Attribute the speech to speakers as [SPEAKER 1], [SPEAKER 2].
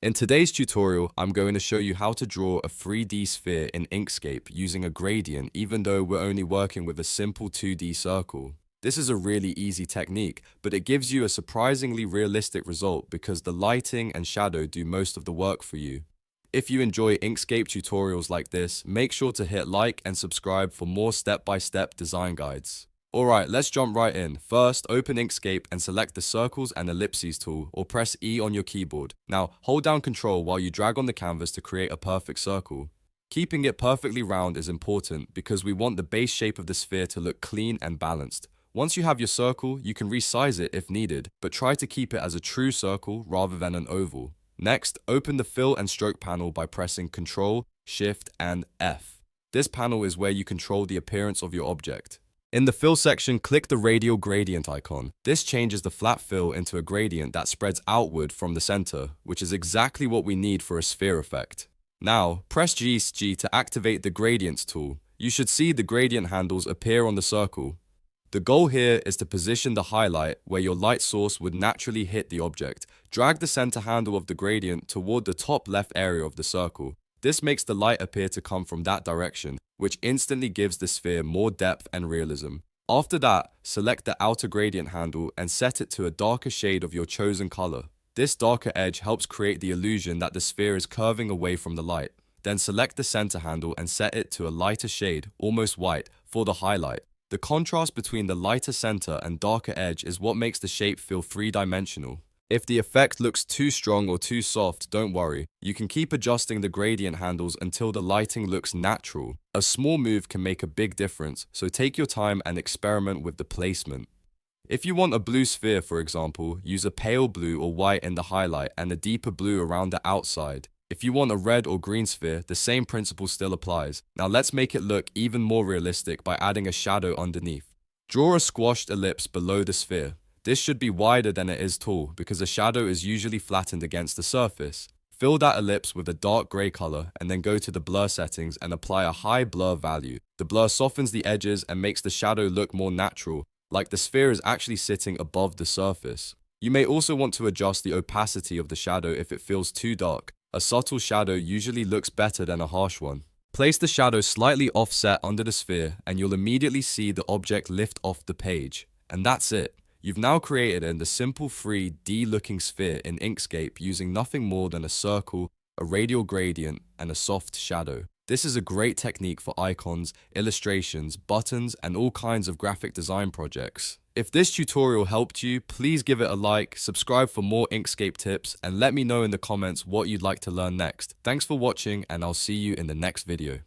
[SPEAKER 1] In today's tutorial, I'm going to show you how to draw a 3D sphere in Inkscape using a gradient even though we're only working with a simple 2D circle. This is a really easy technique, but it gives you a surprisingly realistic result because the lighting and shadow do most of the work for you. If you enjoy Inkscape tutorials like this, make sure to hit like and subscribe for more step-by-step design guides. Alright, let's jump right in. First, open Inkscape and select the Circles and Ellipses tool, or press E on your keyboard. Now, hold down Ctrl while you drag on the canvas to create a perfect circle. Keeping it perfectly round is important because we want the base shape of the sphere to look clean and balanced. Once you have your circle, you can resize it if needed, but try to keep it as a true circle rather than an oval. Next, open the Fill and Stroke panel by pressing Ctrl, Shift, and F. This panel is where you control the appearance of your object. In the Fill section, click the Radial gradient icon. This changes the flat fill into a gradient that spreads outward from the center, which is exactly what we need for a sphere effect. Now, press G to activate the Gradients tool. You should see the gradient handles appear on the circle. The goal here is to position the highlight where your light source would naturally hit the object. Drag the center handle of the gradient toward the top left area of the circle. This makes the light appear to come from that direction, which instantly gives the sphere more depth and realism. After that, select the outer gradient handle and set it to a darker shade of your chosen color. This darker edge helps create the illusion that the sphere is curving away from the light. Then select the center handle and set it to a lighter shade, almost white, for the highlight. The contrast between the lighter center and darker edge is what makes the shape feel three-dimensional. If the effect looks too strong or too soft, don't worry. You can keep adjusting the gradient handles until the lighting looks natural. A small move can make a big difference, so take your time and experiment with the placement. If you want a blue sphere, for example, use a pale blue or white in the highlight and a deeper blue around the outside. If you want a red or green sphere, the same principle still applies. Now let's make it look even more realistic by adding a shadow underneath. Draw a squashed ellipse below the sphere. This should be wider than it is tall because a shadow is usually flattened against the surface. Fill that ellipse with a dark gray color and then go to the blur settings and apply a high blur value. The blur softens the edges and makes the shadow look more natural, like the sphere is actually sitting above the surface. You may also want to adjust the opacity of the shadow if it feels too dark. A subtle shadow usually looks better than a harsh one. Place the shadow slightly offset under the sphere and you'll immediately see the object lift off the page. And that's it. You've now created a simple 3D looking sphere in Inkscape using nothing more than a circle, a radial gradient, and a soft shadow. This is a great technique for icons, illustrations, buttons, and all kinds of graphic design projects. If this tutorial helped you, please give it a like, subscribe for more Inkscape tips, and let me know in the comments what you'd like to learn next. Thanks for watching, and I'll see you in the next video.